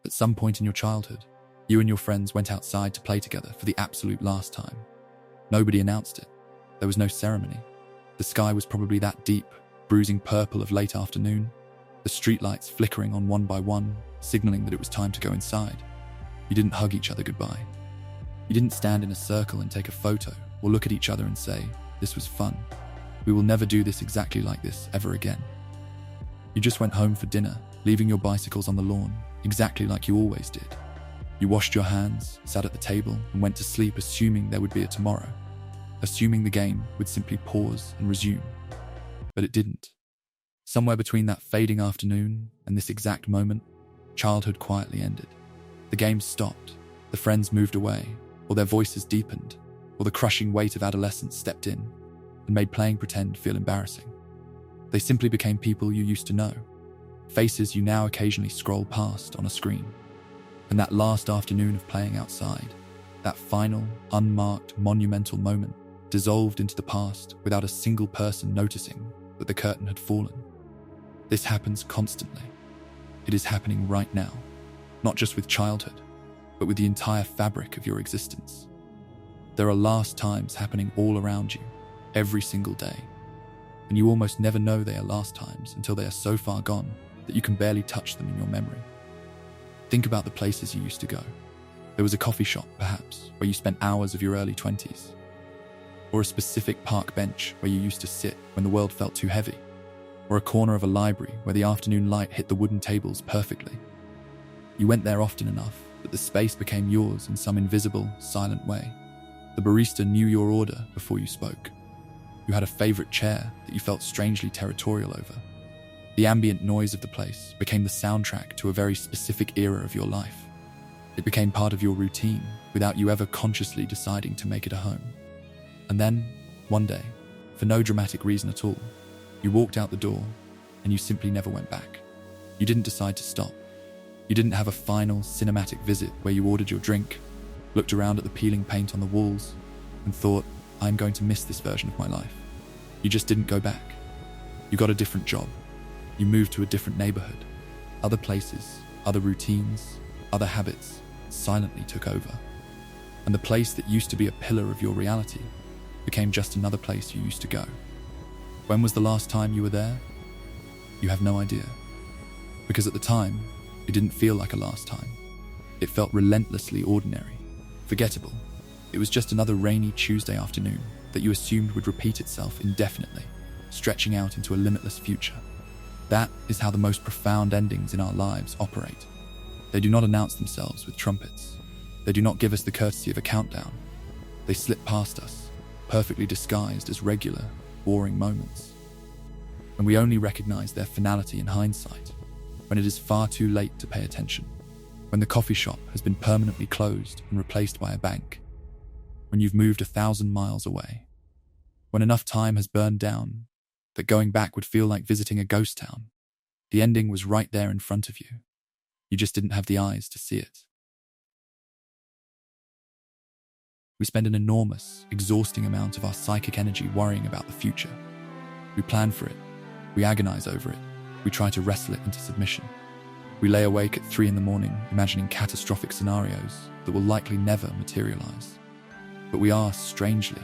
At some point in your childhood, you and your friends went outside to play together for the absolute last time. Nobody announced it. There was no ceremony. The sky was probably that deep, bruising purple of late afternoon, the streetlights flickering on one by one, signaling that it was time to go inside. You didn't hug each other goodbye. You didn't stand in a circle and take a photo or look at each other and say, "This was fun. We will never do this exactly like this ever again." You just went home for dinner, leaving your bicycles on the lawn, exactly like you always did. You washed your hands, sat at the table, and went to sleep assuming there would be a tomorrow, assuming the game would simply pause and resume. But it didn't. Somewhere between that fading afternoon and this exact moment, childhood quietly ended. The game stopped, the friends moved away, or their voices deepened, or the crushing weight of adolescence stepped in and made playing pretend feel embarrassing. They simply became people you used to know, faces you now occasionally scroll past on a screen. And that last afternoon of playing outside, that final, unmarked, monumental moment, dissolved into the past without a single person noticing that the curtain had fallen. This happens constantly. It is happening right now, not just with childhood, but with the entire fabric of your existence. There are last times happening all around you, every single day, and you almost never know they are last times until they are so far gone that you can barely touch them in your memory. Think about the places you used to go. There was a coffee shop, perhaps, where you spent hours of your early 20s, or a specific park bench where you used to sit when the world felt too heavy, or a corner of a library where the afternoon light hit the wooden tables perfectly. You went there often enough that the space became yours in some invisible, silent way. The barista knew your order before you spoke. You had a favorite chair that you felt strangely territorial over. The ambient noise of the place became the soundtrack to a very specific era of your life. It became part of your routine without you ever consciously deciding to make it a home. And then, one day, for no dramatic reason at all, you walked out the door and you simply never went back. You didn't decide to stop. You didn't have a final cinematic visit where you ordered your drink, looked around at the peeling paint on the walls, and thought, "I'm going to miss this version of my life." You just didn't go back. You got a different job. You moved to a different neighborhood. Other places, other routines, other habits silently took over. And the place that used to be a pillar of your reality became just another place you used to go. When was the last time you were there? You have no idea. Because at the time, it didn't feel like a last time. It felt relentlessly ordinary, forgettable. It was just another rainy Tuesday afternoon that you assumed would repeat itself indefinitely, stretching out into a limitless future. That is how the most profound endings in our lives operate. They do not announce themselves with trumpets. They do not give us the courtesy of a countdown. They slip past us, perfectly disguised as regular, boring moments. And we only recognize their finality in hindsight, when it is far too late to pay attention, when the coffee shop has been permanently closed and replaced by a bank, when you've moved 1,000 miles away, when enough time has burned down that going back would feel like visiting a ghost town. The ending was right there in front of you. You just didn't have the eyes to see it. We spend an enormous, exhausting amount of our psychic energy worrying about the future. We plan for it. We agonize over it. We try to wrestle it into submission. We lay awake at 3 a.m, imagining catastrophic scenarios that will likely never materialize. But we are, strangely,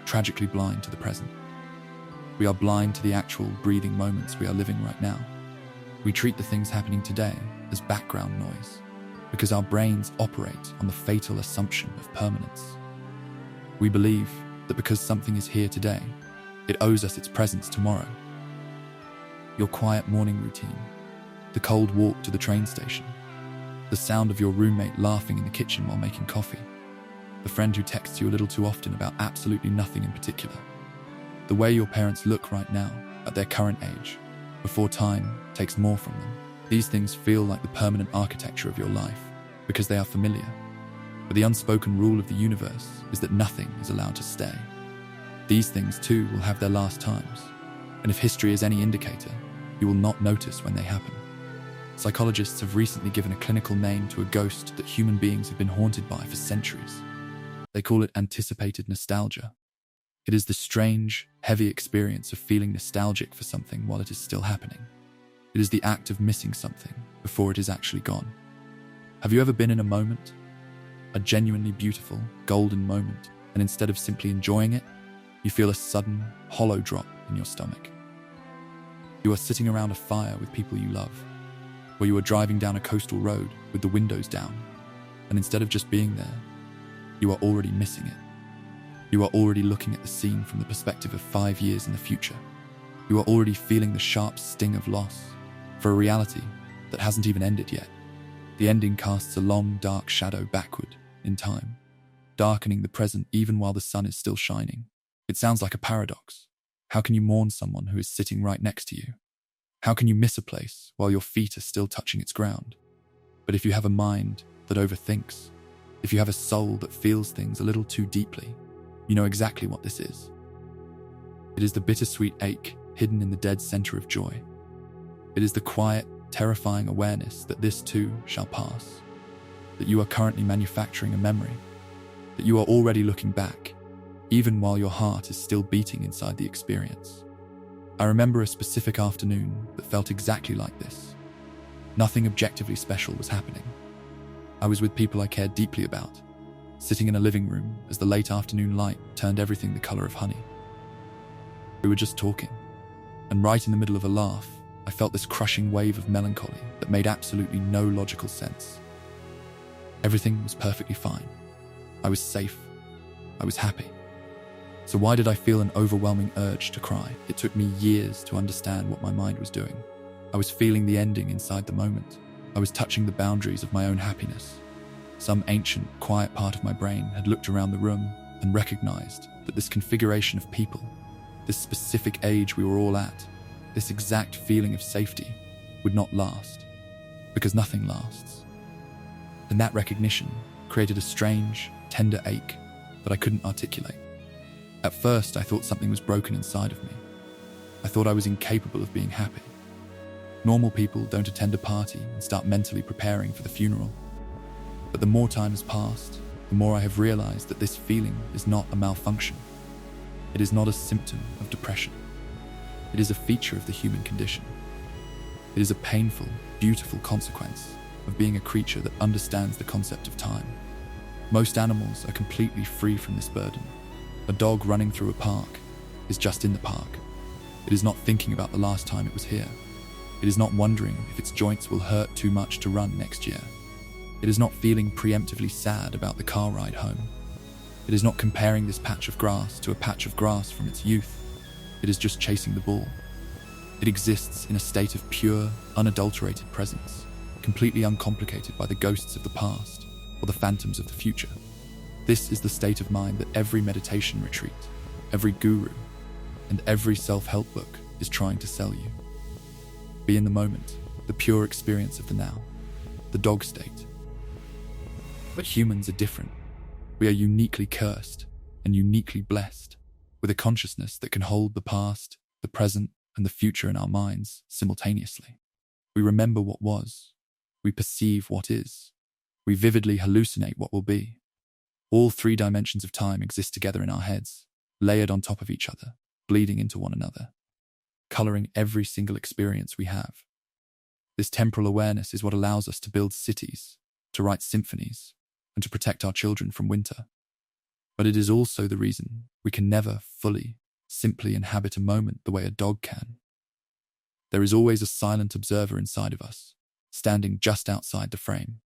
tragically blind to the present. We are blind to the actual breathing moments we are living right now. We treat the things happening today as background noise because our brains operate on the fatal assumption of permanence. We believe that because something is here today, it owes us its presence tomorrow. Your quiet morning routine, the cold walk to the train station, the sound of your roommate laughing in the kitchen while making coffee, the friend who texts you a little too often about absolutely nothing in particular, the way your parents look right now at their current age, before time takes more from them. These things feel like the permanent architecture of your life because they are familiar. But the unspoken rule of the universe is that nothing is allowed to stay. These things too will have their last times, and if history is any indicator, you will not notice when they happen. Psychologists have recently given a clinical name to a ghost that human beings have been haunted by for centuries. They call it anticipated nostalgia. It is the strange, heavy experience of feeling nostalgic for something while it is still happening. It is the act of missing something before it is actually gone. Have you ever been in a moment, a genuinely beautiful, golden moment, and instead of simply enjoying it, you feel a sudden, hollow drop in your stomach? You are sitting around a fire with people you love, or you are driving down a coastal road with the windows down, and instead of just being there, you are already missing it. You are already looking at the scene from the perspective of 5 years in the future. You are already feeling the sharp sting of loss for a reality that hasn't even ended yet. The ending casts a long, dark shadow backward in time, darkening the present even while the sun is still shining. It sounds like a paradox. How can you mourn someone who is sitting right next to you? How can you miss a place while your feet are still touching its ground? But if you have a mind that overthinks, if you have a soul that feels things a little too deeply, you know exactly what this is. It is the bittersweet ache hidden in the dead center of joy. It is the quiet, terrifying awareness that this too shall pass, that you are currently manufacturing a memory, that you are already looking back, even while your heart is still beating inside the experience. I remember a specific afternoon that felt exactly like this. Nothing objectively special was happening. I was with people I cared deeply about, sitting in a living room as the late afternoon light turned everything the color of honey. We were just talking, and right in the middle of a laugh, I felt this crushing wave of melancholy that made absolutely no logical sense. Everything was perfectly fine. I was safe. I was happy. So why did I feel an overwhelming urge to cry? It took me years to understand what my mind was doing. I was feeling the ending inside the moment. I was touching the boundaries of my own happiness. Some ancient, quiet part of my brain had looked around the room and recognized that this configuration of people, this specific age we were all at, this exact feeling of safety would not last, because nothing lasts. And that recognition created a strange, tender ache that I couldn't articulate. At first, I thought something was broken inside of me. I thought I was incapable of being happy. Normal people don't attend a party and start mentally preparing for the funeral. But the more time has passed, the more I have realized that this feeling is not a malfunction. It is not a symptom of depression. It is a feature of the human condition. It is a painful, beautiful consequence of being a creature that understands the concept of time. Most animals are completely free from this burden. A dog running through a park is just in the park. It is not thinking about the last time it was here. It is not wondering if its joints will hurt too much to run next year. It is not feeling preemptively sad about the car ride home. It is not comparing this patch of grass to a patch of grass from its youth. It is just chasing the ball. It exists in a state of pure, unadulterated presence, completely uncomplicated by the ghosts of the past or the phantoms of the future. This is the state of mind that every meditation retreat, every guru, and every self-help book is trying to sell you. Be in the moment, the pure experience of the now, the dog state. But humans are different. We are uniquely cursed and uniquely blessed, with a consciousness that can hold the past, the present, and the future in our minds simultaneously. We remember what was. We perceive what is. We vividly hallucinate what will be. All 3 dimensions of time exist together in our heads, layered on top of each other, bleeding into one another, coloring every single experience we have. This temporal awareness is what allows us to build cities, to write symphonies, and to protect our children from winter. But it is also the reason we can never fully, simply inhabit a moment the way a dog can. There is always a silent observer inside of us, standing just outside the frame,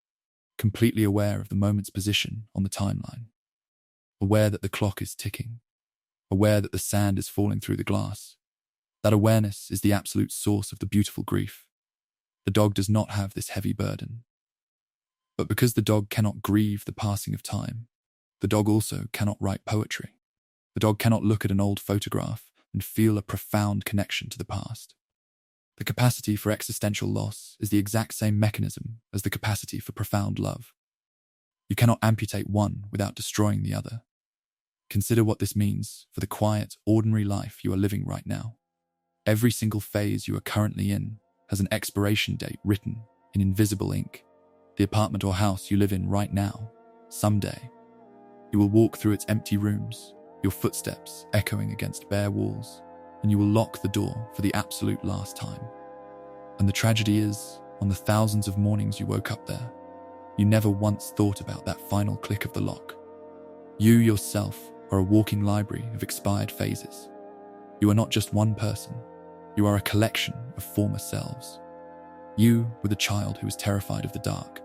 completely aware of the moment's position on the timeline, aware that the clock is ticking, aware that the sand is falling through the glass. That awareness is the absolute source of the beautiful grief. The dog does not have this heavy burden. But because the dog cannot grieve the passing of time, the dog also cannot write poetry. The dog cannot look at an old photograph and feel a profound connection to the past. The capacity for existential loss is the exact same mechanism as the capacity for profound love. You cannot amputate one without destroying the other. Consider what this means for the quiet, ordinary life you are living right now. Every single phase you are currently in has an expiration date written in invisible ink. The apartment or house you live in right now, someday, you will walk through its empty rooms, your footsteps echoing against bare walls, and you will lock the door for the absolute last time. And the tragedy is, on the thousands of mornings you woke up there, You never once thought about that final click of the lock. You yourself are a walking library of expired phases. You are not just one person. You are a collection of former selves. You were the child who was terrified of the dark.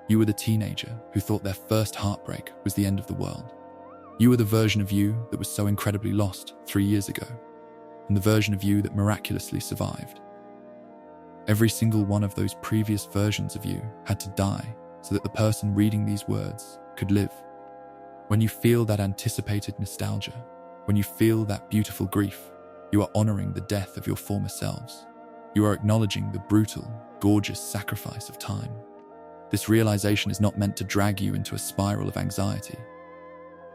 You were the teenager who thought their first heartbreak was the end of the world. You were the version of you that was so incredibly lost 3 years ago, and the version of you that miraculously survived. Every single one of those previous versions of you had to die so that the person reading these words could live. When you feel that anticipated nostalgia, when you feel that beautiful grief, you are honoring the death of your former selves. You are acknowledging the brutal, gorgeous sacrifice of time. This realization is not meant to drag you into a spiral of anxiety.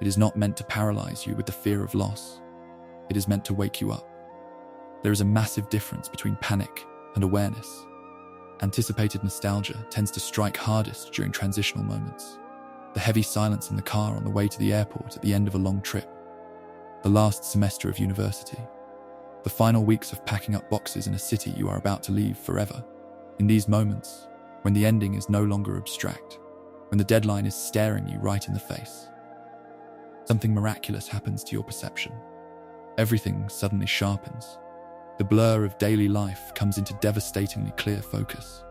It is not meant to paralyze you with the fear of loss. It is meant to wake you up. There is a massive difference between panic and awareness. Anticipated nostalgia tends to strike hardest during transitional moments. The heavy silence in the car on the way to the airport at the end of a long trip. The last semester of university. The final weeks of packing up boxes in a city you are about to leave forever. In these moments, when the ending is no longer abstract, when the deadline is staring you right in the face, something miraculous happens to your perception. Everything suddenly sharpens. The blur of daily life comes into devastatingly clear focus.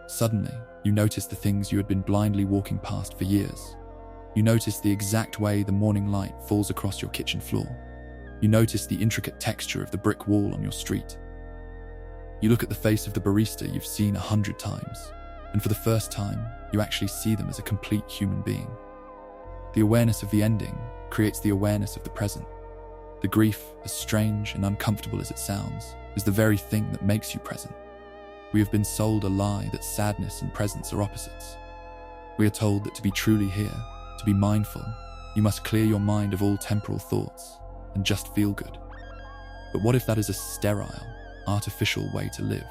Suddenly, you notice the things you had been blindly walking past for years. You notice the exact way the morning light falls across your kitchen floor. You notice the intricate texture of the brick wall on your street. You look at the face of the barista you've seen 100 times, and for the first time, you actually see them as a complete human being. The awareness of the ending creates the awareness of the present. The grief, as strange and uncomfortable as it sounds, is the very thing that makes you present. We have been sold a lie that sadness and presence are opposites. We are told that to be truly here, to be mindful, you must clear your mind of all temporal thoughts and just feel good. But what if that is a sterile, artificial way to live?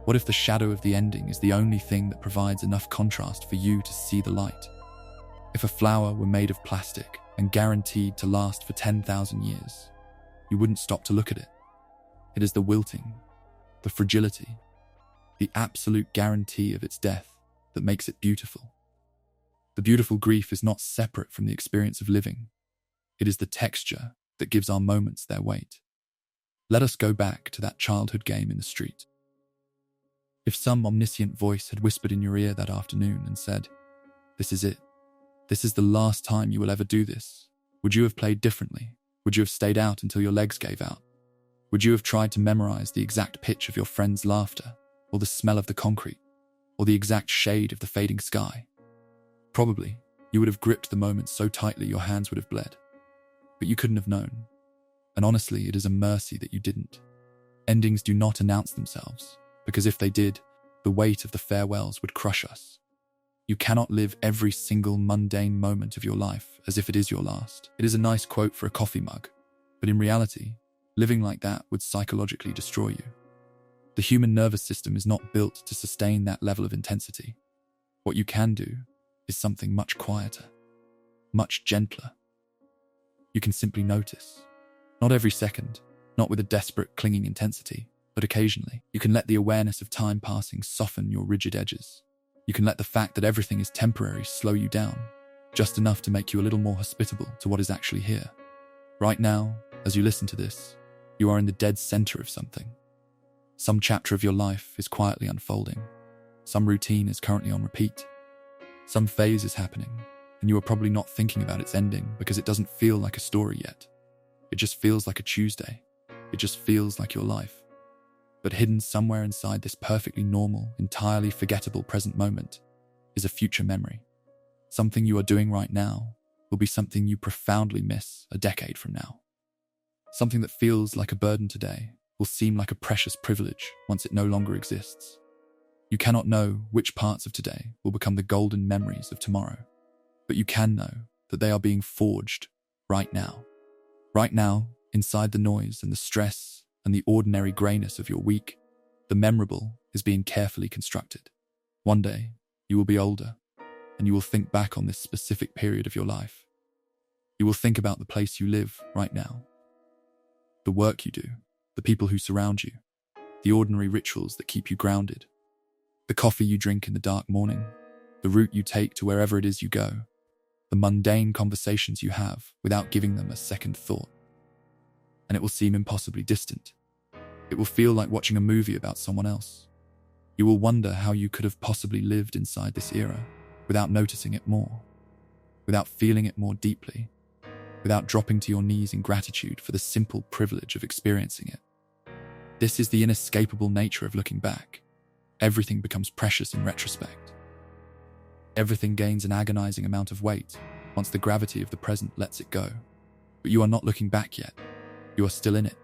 What if the shadow of the ending is the only thing that provides enough contrast for you to see the light? If a flower were made of plastic and guaranteed to last for 10,000 years, you wouldn't stop to look at it. It is the wilting, the fragility, the absolute guarantee of its death that makes it beautiful. The beautiful grief is not separate from the experience of living. It is the texture that gives our moments their weight. Let us go back to that childhood game in the street. If some omniscient voice had whispered in your ear that afternoon and said, "This is it. This is the last time you will ever do this," would you have played differently? Would you have stayed out until your legs gave out? Would you have tried to memorize the exact pitch of your friend's laughter, or the smell of the concrete, or the exact shade of the fading sky? Probably, you would have gripped the moment so tightly your hands would have bled. But you couldn't have known. And honestly, it is a mercy that you didn't. Endings do not announce themselves, because if they did, the weight of the farewells would crush us. You cannot live every single mundane moment of your life as if it is your last. It is a nice quote for a coffee mug, but in reality, living like that would psychologically destroy you. The human nervous system is not built to sustain that level of intensity. What you can do is something much quieter, much gentler. You can simply notice. Not every second, not with a desperate, clinging intensity, but occasionally. You can let the awareness of time passing soften your rigid edges. You can let the fact that everything is temporary slow you down, just enough to make you a little more hospitable to what is actually here. Right now, as you listen to this, you are in the dead center of something. Some chapter of your life is quietly unfolding. Some routine is currently on repeat. Some phase is happening, and you are probably not thinking about its ending because it doesn't feel like a story yet. It just feels like a Tuesday. It just feels like your life. But hidden somewhere inside this perfectly normal, entirely forgettable present moment is a future memory. Something you are doing right now will be something you profoundly miss a decade from now. Something that feels like a burden today will seem like a precious privilege once it no longer exists. You cannot know which parts of today will become the golden memories of tomorrow, but you can know that they are being forged right now. Right now, inside the noise and the stress and the ordinary greyness of your week, the memorable is being carefully constructed. One day, you will be older, and you will think back on this specific period of your life. You will think about the place you live right now, the work you do, the people who surround you, the ordinary rituals that keep you grounded, the coffee you drink in the dark morning, the route you take to wherever it is you go, the mundane conversations you have without giving them a second thought. And it will seem impossibly distant. It will feel like watching a movie about someone else. You will wonder how you could have possibly lived inside this era without noticing it more, without feeling it more deeply, without dropping to your knees in gratitude for the simple privilege of experiencing it. This is the inescapable nature of looking back. Everything becomes precious in retrospect. Everything gains an agonizing amount of weight once the gravity of the present lets it go. But you are not looking back yet. You are still in it.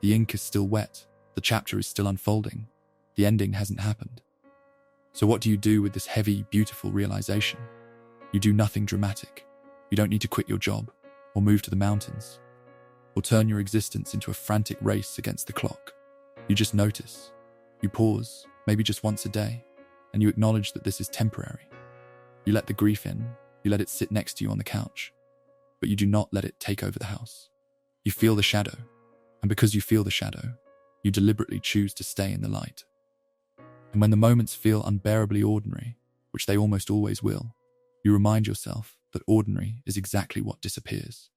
The ink is still wet. The chapter is still unfolding. The ending hasn't happened. So what do you do with this heavy, beautiful realization? You do nothing dramatic. You don't need to quit your job, or move to the mountains, or turn your existence into a frantic race against the clock. You just notice. You pause, maybe just once a day, and you acknowledge that this is temporary. You let the grief in, you let it sit next to you on the couch, but you do not let it take over the house. You feel the shadow, and because you feel the shadow, you deliberately choose to stay in the light. And when the moments feel unbearably ordinary, which they almost always will, you remind yourself that ordinary is exactly what disappears.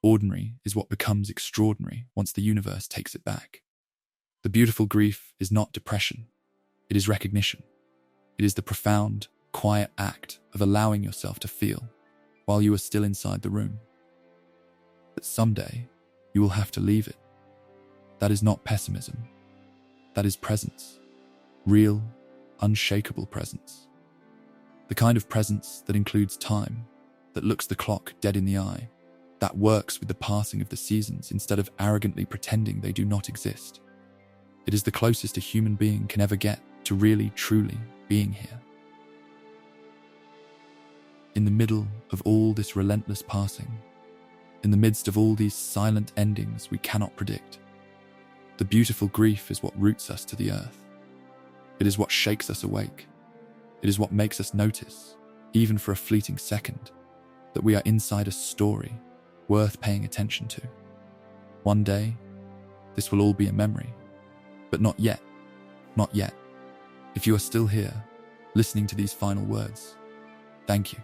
Ordinary is what becomes extraordinary once the universe takes it back. The beautiful grief is not depression. It is recognition. It is the profound, quiet act of allowing yourself to feel while you are still inside the room. That someday you will have to leave it. That is not pessimism. That is presence. Real, unshakable presence. The kind of presence that includes time, that looks the clock dead in the eye, that works with the passing of the seasons instead of arrogantly pretending they do not exist. It is the closest a human being can ever get to really, truly being here. In the middle of all this relentless passing, in the midst of all these silent endings we cannot predict, the beautiful grief is what roots us to the earth. It is what shakes us awake. It is what makes us notice, even for a fleeting second, that we are inside a story worth paying attention to. One day, this will all be a memory, but not yet, not yet. If you are still here, listening to these final words, thank you.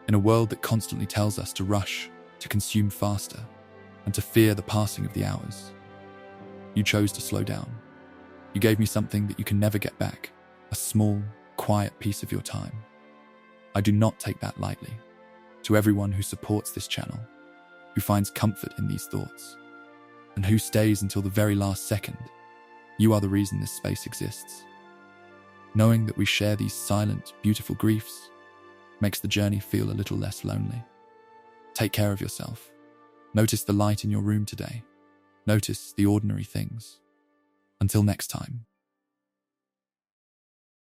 In a world that constantly tells us to rush, to consume faster, and to fear the passing of the hours, you chose to slow down. You gave me something that you can never get back, a small, quiet piece of your time. I do not take that lightly. To everyone who supports this channel, who finds comfort in these thoughts, and who stays until the very last second, you are the reason this space exists. Knowing that we share these silent, beautiful griefs makes the journey feel a little less lonely. Take care of yourself. Notice the light in your room today. Notice the ordinary things. Until next time.